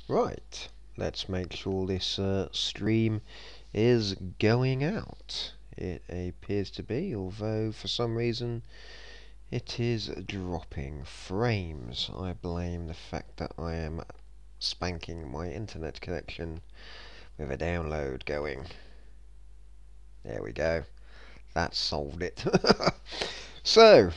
Right, let's make sure this stream is going out. It appears to be, although for some reason it is dropping frames. I blame the fact that I am spanking my internet connection with a download going. There we go. That solved it. So,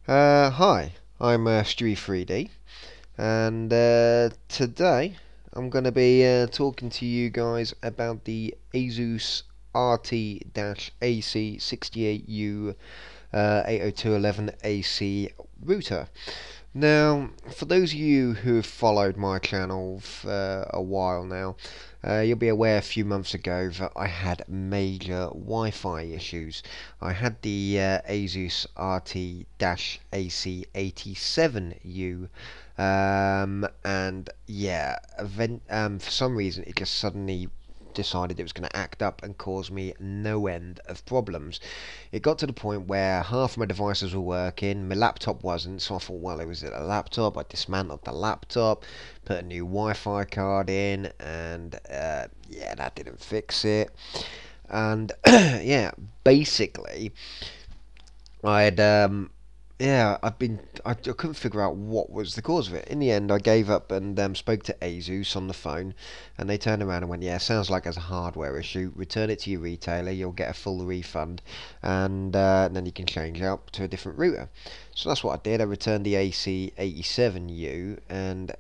hi, I'm Stewie3D, and today I'm going to be talking to you guys about the Asus RT-AC68U 802.11ac router. Now, for those of you who have followed my channel for a while now, you'll be aware a few months ago that I had major Wi-Fi issues. I had the Asus RT-AC87U, and yeah, for some reason it just suddenly decided it was going to act up and cause me no end of problems. It got to the point where half my devices were working, my laptop wasn't, so I thought, well, it was a laptop. I dismantled the laptop, put a new Wi-Fi card in, and yeah, that didn't fix it. And yeah, basically, I'd yeah, I couldn't figure out what was the cause of it. In the end, I gave up and spoke to Asus on the phone, and they turned around and went, "Yeah, sounds like it's a hardware issue. Return it to your retailer. You'll get a full refund, and then you can change out to a different router." So that's what I did. I returned the AC87U and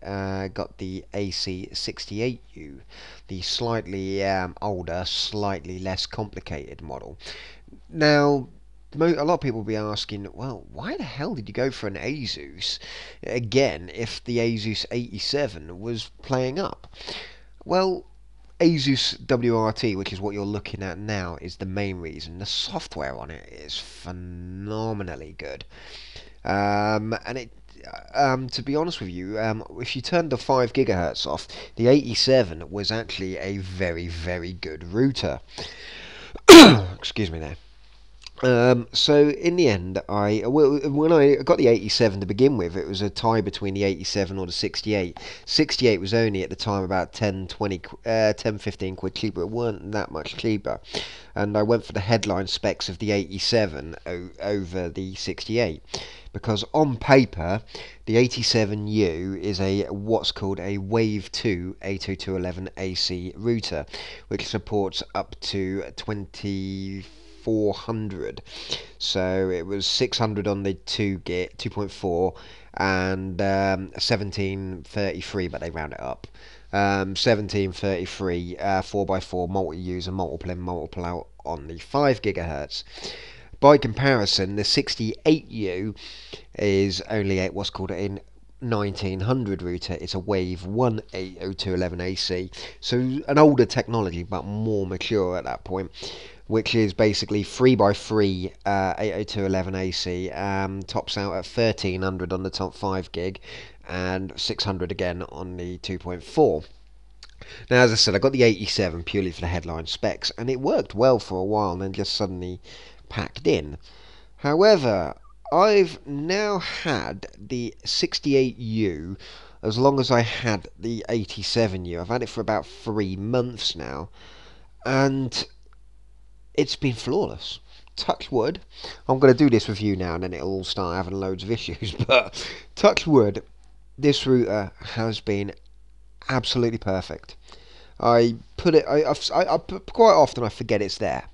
got the AC68U, the slightly older, slightly less complicated model. Now, a lot of people will be asking, well, why the hell did you go for an Asus again if the Asus 87 was playing up? Well, Asus WRT, which is what you're looking at now, is the main reason. The software on it is phenomenally good. And it to be honest with you, if you turned the 5 gigahertz off, the 87 was actually a very, very good router. Excuse me there. So in the end, when I got the 87 to begin with, it was a tie between the 87 or the 68. 68 was only at the time about 10, 20, 10, 15 quid cheaper. It weren't that much cheaper, and I went for the headline specs of the 87 over the 68 because on paper the 87U is a what's called a Wave 2 802.11ac router, which supports up to 2400. So it was 600 on the 2.4 and 1733, but they round it up. 1733 4x4 multi-user multiple in multiple out on the 5 gigahertz. By comparison, the 68U is only what's called a 1900 router. It's a Wave 1 802.11ac, so an older technology but more mature at that point, which is basically 3x3 802.11ac, tops out at 1300 on the top 5 gig and 600 again on the 2.4. Now, as I said, I got the 87 purely for the headline specs, and it worked well for a while and then just suddenly packed in. However, I've now had the 68U as long as I had the 87U. I've had it for about 3 months now, and it's been flawless. Touch wood. I'm going to do this with you now, and then it'll all start having loads of issues. But touch wood, this router has been absolutely perfect. I put it. I quite often I forget it's there.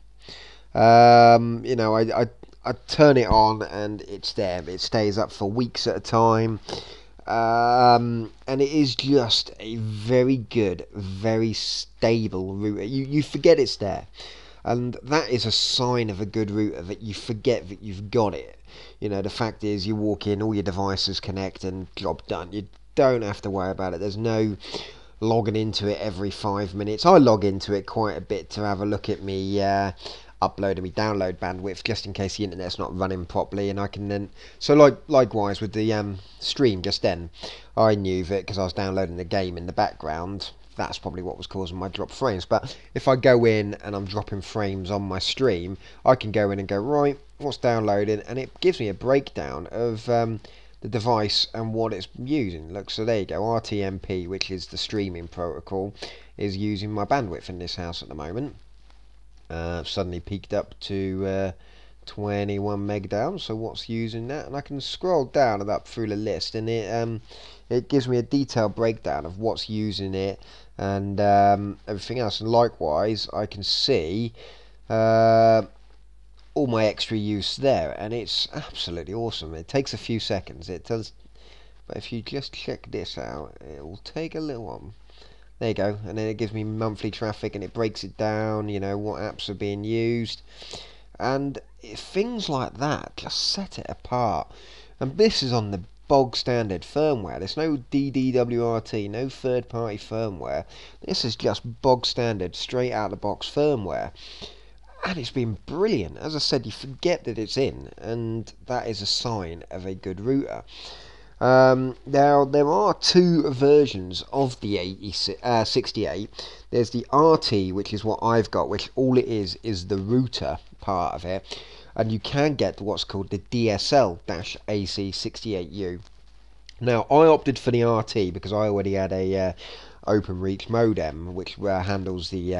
You know, I turn it on and it's there. It stays up for weeks at a time. And it is just a very good, very stable router. You forget it's there, and that is a sign of a good router, that you forget that you've got it. You know, the fact is, you walk in, all your devices connect, and job done. You don't have to worry about it. There's no logging into it every 5 minutes. I log into it quite a bit to have a look at me upload and me download bandwidth, just in case the internet's not running properly, and I can then, so likewise with the stream just then, I knew that because I was downloading the game in the background, that's probably what was causing my drop frames. But if I go in and I'm dropping frames on my stream, I can go in and go, right, what's downloading, and it gives me a breakdown of the device and what it's using. Look, so there you go, RTMP, which is the streaming protocol, is using my bandwidth in this house at the moment. Suddenly peaked up to 21 meg down, so what's using that? And I can scroll down and up through the list, and it gives me a detailed breakdown of what's using it and everything else. And likewise, I can see all my extra use there, and it's absolutely awesome. It takes a few seconds, it does, but if you just check this out, it will take a little while. There you go, and then it gives me monthly traffic, and it breaks it down, you know, what apps are being used, and things like that just set it apart. And this is on the bog standard firmware. There's no DDWRT, no third party firmware. This is just bog standard, straight out of the box firmware. And it's been brilliant. As I said, you forget that it's in, and that is a sign of a good router. Now, there are two versions of the 68. There's the RT, which is what I've got, which all it is the router part of it. And you can get what's called the DSL-AC68U. Now, I opted for the RT because I already had a OpenReach modem, which handles the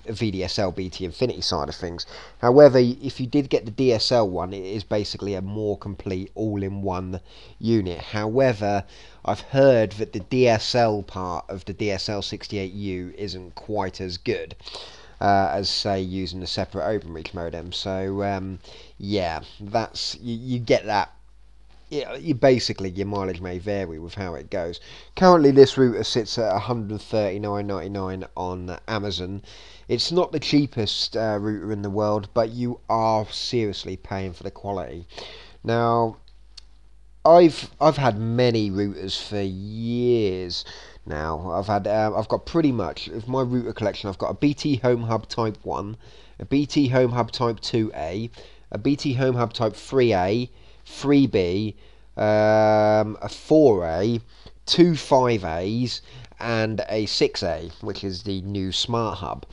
VDSL BT Infinity side of things. However, if you did get the DSL one, it is basically a more complete all-in-one unit. However, I've heard that the DSL part of the DSL68U isn't quite as good as, say, using a separate OpenReach modem. So yeah, that's you get that. Yeah, basically your mileage may vary with how it goes. Currently, this router sits at $139.99 on Amazon. It's not the cheapest router in the world, but you are seriously paying for the quality. Now, I've had many routers for years now. I've got pretty much of my router collection. I've got a BT Home Hub Type 1, a BT Home Hub Type 2A, a BT Home Hub Type 3A, 3B, a 4A, two 5As, and a 6A, which is the new Smart Hub.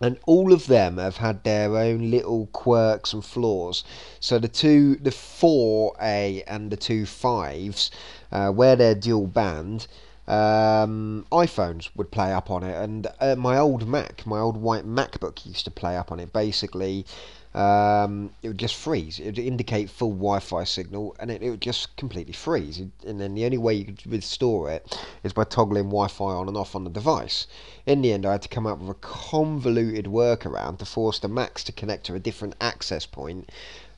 And all of them have had their own little quirks and flaws. So the 4A and the two 5s, where they're dual band, iPhones would play up on it, and my old white MacBook used to play up on it. Basically, it would just freeze. It would indicate full Wi-Fi signal, and it would just completely freeze. And then the only way you could restore it is by toggling Wi-Fi on and off on the device. In the end, I had to come up with a convoluted workaround to force the Macs to connect to a different access point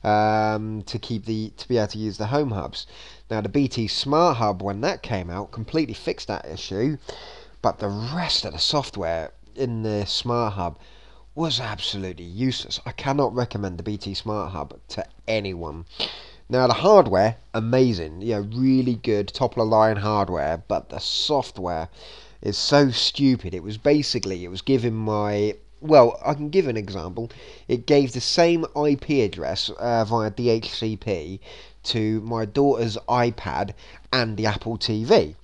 to be able to use the home hubs. Now, the BT Smart Hub, when that came out, completely fixed that issue, but the rest of the software in the Smart Hub was absolutely useless. I cannot recommend the BT Smart Hub to anyone. Now, the hardware, amazing, really good top of the line hardware, but the software is so stupid. It was giving my, well, I can give an example. It gave the same IP address via DHCP to my daughter's iPad and the Apple TV.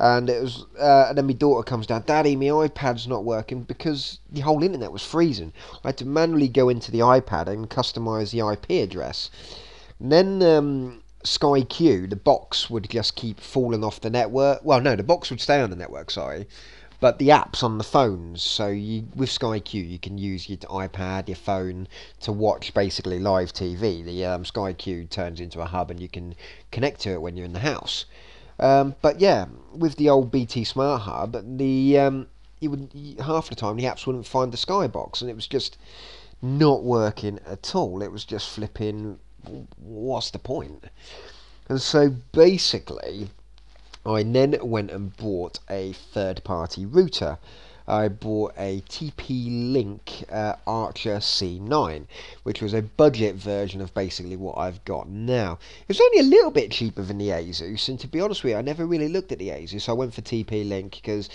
And it was, and then my daughter comes down, Daddy, my iPad's not working because the whole internet was freezing. I had to manually go into the iPad and customise the IP address. And then Sky Q, the box would just keep falling off the network. Well, no, the box would stay on the network, sorry. But the apps on the phones, so with Sky Q, you can use your iPad, your phone to watch basically live TV. The Sky Q turns into a hub, and you can connect to it when you're in the house. But yeah, with the old BT Smart Hub, half the time the apps wouldn't find the Skybox, and it was just not working at all. It was just flipping. What's the point? And so basically, I then went and bought a third-party router. I bought a TP-Link Archer C9, which was a budget version of basically what I've got now. It was only a little bit cheaper than the Asus, and to be honest with you, I never really looked at the Asus, so I went for TP-Link because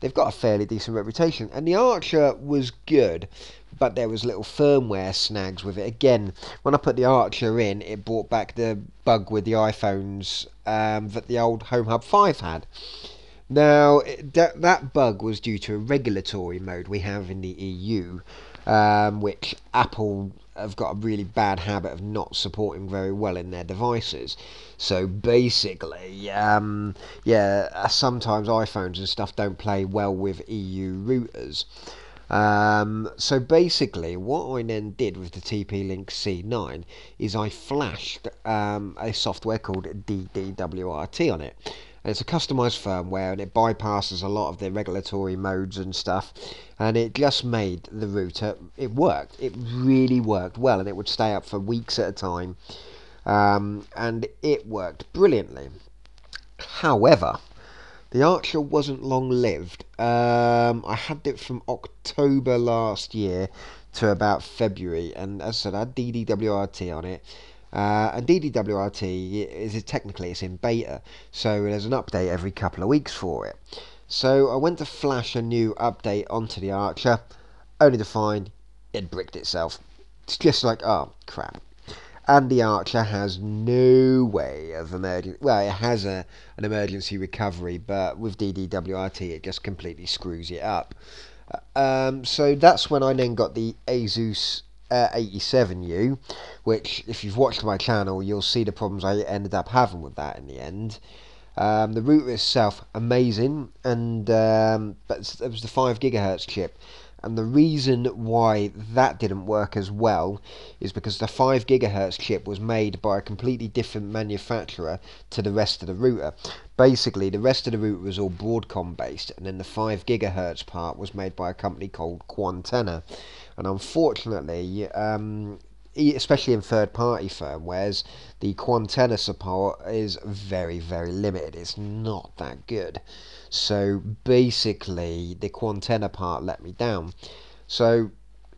they've got a fairly decent reputation. And the Archer was good, but there was little firmware snags with it. Again, when I put the Archer in, it brought back the bug with the iPhones that the old Home Hub 5 had. Now, that bug was due to a regulatory mode we have in the EU, which Apple have got a really bad habit of not supporting very well in their devices. So basically, yeah, sometimes iPhones and stuff don't play well with EU routers. So basically, what I then did with the TP-Link C9 is I flashed a software called DDWRT on it. And it's a customized firmware, and it bypasses a lot of the regulatory modes and stuff, and it just made the router, it worked. It really worked well, and it would stay up for weeks at a time, and it worked brilliantly. However, the Archer wasn't long lived. I had it from October last year to about February, and as I said, I had DDWRT on it. And DDWRT is technically it's in beta, so there's an update every couple of weeks for it. So I went to flash a new update onto the Archer, only to find it bricked itself. It's just like, oh crap. And the Archer has no way of emergency. Well, it has an emergency recovery, but with DDWRT, it just completely screws it up. So that's when I then got the Asus RT-AC68U, which, if you've watched my channel, you'll see the problems I ended up having with that in the end. The router itself, amazing, and but it was the 5 GHz chip. And the reason why that didn't work as well is because the 5 GHz chip was made by a completely different manufacturer to the rest of the router. Basically, the rest of the router was all Broadcom based, and then the 5 GHz part was made by a company called Quantenna. And unfortunately, especially in third-party firmwares, the Quantenna support is very, very limited. It's not that good. So basically, the Quantenna part let me down. So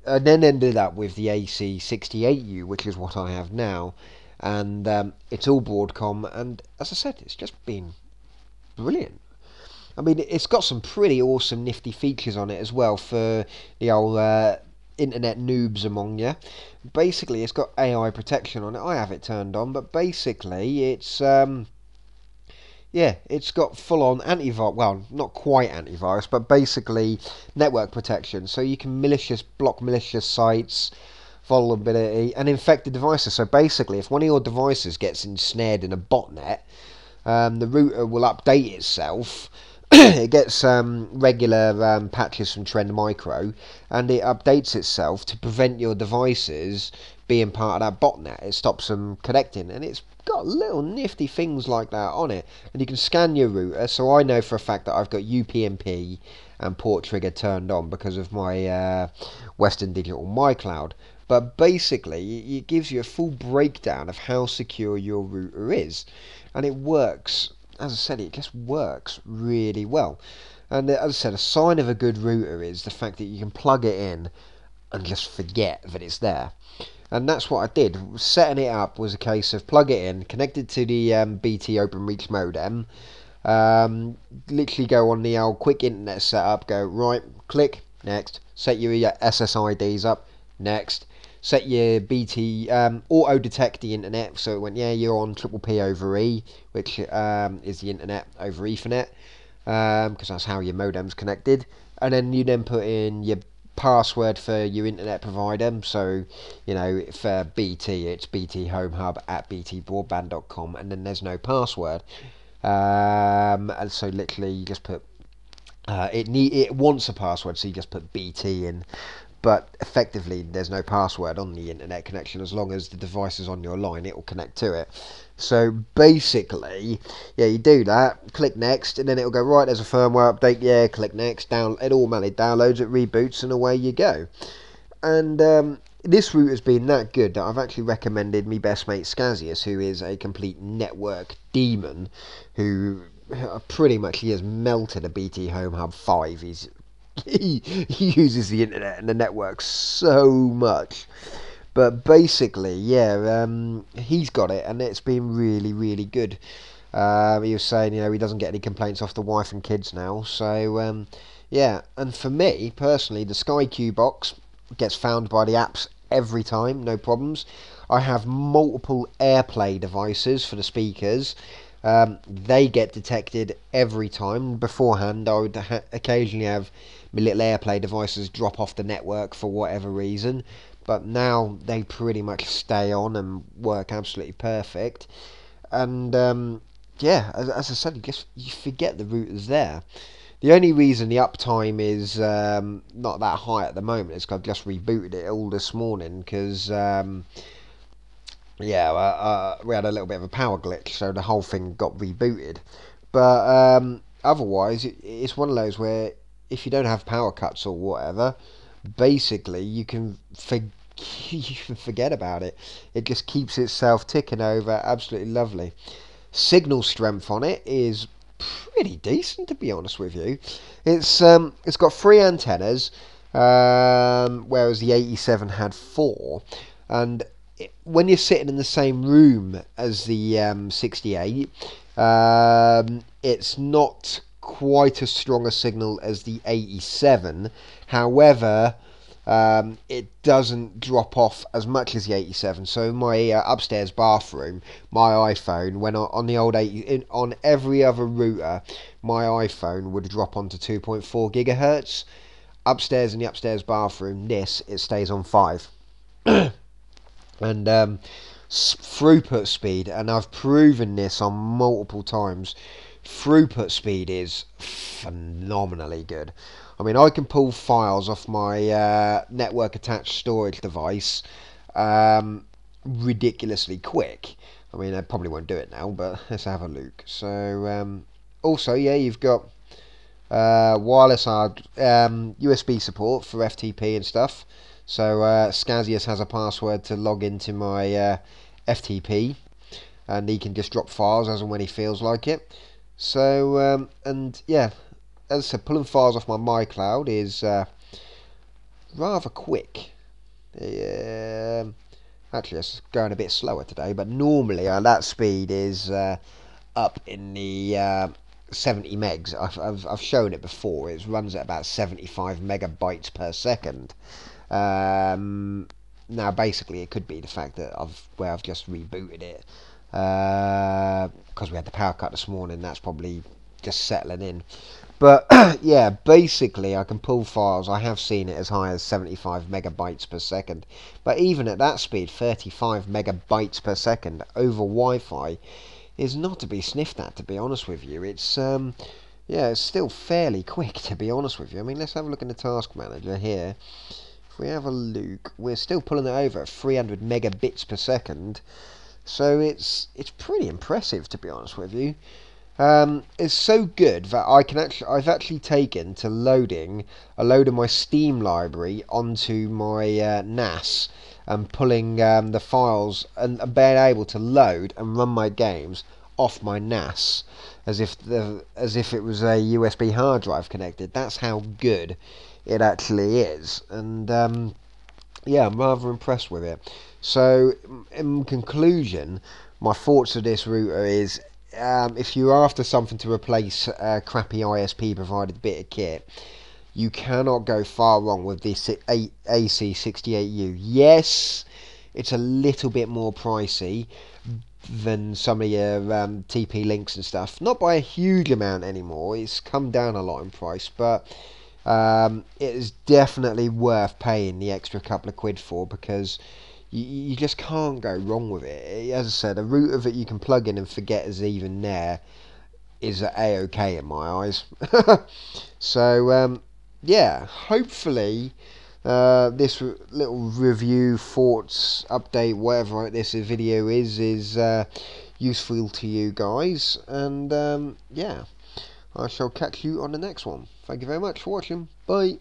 I then ended up with the AC68U, which is what I have now, and it's all Broadcom. And as I said, it's just been brilliant. I mean, it's got some pretty awesome, nifty features on it as well for the old internet noobs among you. Basically, it's got AI protection on it. I have it turned on, but basically, it's yeah, it's got full-on antivirus. Well, not quite antivirus, but basically network protection. So you can block malicious sites, vulnerability, and infected devices. So basically, if one of your devices gets ensnared in a botnet, the router will update itself. It gets regular patches from Trend Micro, and it updates itself to prevent your devices being part of that botnet. It stops them connecting, and it's got little nifty things like that on it. And you can scan your router, so I know for a fact that I've got UPnP and port trigger turned on because of my Western Digital MyCloud. But basically, it gives you a full breakdown of how secure your router is, and it works. As I said, it just works really well. And as I said, a sign of a good router is the fact that you can plug it in and just forget that it's there. And that's what I did. Setting it up was a case of plug it in, connect it to the BT OpenReach modem, literally go on the old quick internet setup, go right, click, next, set your SSIDs up, next, set your BT auto detect the internet, so it went, yeah, you're on triple P over E, which is the internet over Ethernet, because that's how your modem's connected. And then you then put in your password for your internet provider. So, you know, for BT, it's bthomehub@btbroadband.com, and then there's no password. And so literally you just put it wants a password, so you just put BT in. But effectively, there's no password on the internet connection. As long as the device is on your line, it will connect to it. So basically, yeah, you do that, click next, and then it'll go, right, there's a firmware update, yeah, click next, it automatically downloads, it reboots, and away you go. And this route has been that good that I've actually recommended me best mate Scazius, who is a complete network demon, who pretty much he has melted a BT Home Hub 5. He uses the internet and the network so much. But basically, yeah, he's got it, and it's been really, really good. He was saying, you know, he doesn't get any complaints off the wife and kids now. So, yeah, and for me, personally, the SkyQ box gets found by the apps every time, no problems. I have multiple AirPlay devices for the speakers. They get detected every time. Beforehand, I would occasionally have my little AirPlay devices drop off the network for whatever reason. but now they pretty much stay on and work absolutely perfect. And yeah, as I said, you forget the router's there. The only reason the uptime is not that high at the moment is because I've just rebooted it all this morning because yeah, we had a little bit of a power glitch, so the whole thing got rebooted. But otherwise, it's one of those where if you don't have power cuts or whatever, basically you can forget about it. It just keeps itself ticking over, absolutely lovely. Signal strength on it is pretty decent, to be honest with you. It's got 3 antennas, whereas the 87 had 4, and when you're sitting in the same room as the 68, it's not quite as strong a signal as the 87. However, it doesn't drop off as much as the 87. So in my upstairs bathroom, my iPhone, when on the old 80, on every other router, my iPhone would drop onto 2.4 gigahertz. Upstairs in the upstairs bathroom, it stays on 5. And throughput speed, and I've proven this on multiple times, throughput speed is phenomenally good. I mean, I can pull files off my network attached storage device ridiculously quick. I mean, I probably won't do it now, but let's have a look. So also, yeah, you've got wireless USB support for FTP and stuff. So Scazius has a password to log into my FTP, and he can just drop files as and when he feels like it. So and yeah, as I said, pulling files off my MyCloud is rather quick. Actually, it's going a bit slower today, but normally that speed is up in the 70 megs. I've shown it before. It runs at about 75 megabytes per second. Now, basically, it could be the fact that I've just rebooted it because we had the power cut this morning. That's probably just settling in. But yeah, basically, I can pull files. I have seen it as high as 75 megabytes per second. But even at that speed, 35 megabytes per second over Wi-Fi is not to be sniffed at, to be honest with you. It's yeah, it's still fairly quick, to be honest with you. I mean, let's have a look in the task manager here. If we have a look, we're still pulling it over at 300 megabits per second, so it's pretty impressive, to be honest with you. It's so good that I've actually taken to loading a load of my Steam library onto my NAS and pulling the files and being able to load and run my games off my NAS as if it was a USB hard drive connected. That's how good it actually is, and yeah, I'm rather impressed with it. So in conclusion, my thoughts of this router is if you're after something to replace a crappy ISP provided bit of kit, you cannot go far wrong with this AC68U. Yes, it's a little bit more pricey than some of your TP Links and stuff. Not by a huge amount anymore. It's come down a lot in price, but it is definitely worth paying the extra couple of quid for, because you just can't go wrong with it. As I said, a router that you can plug in and forget is even there is A-OK in my eyes. So yeah, hopefully this little review, thoughts, update, whatever this video is useful to you guys, and yeah, I shall catch you on the next one. Thank you very much for watching. Bye.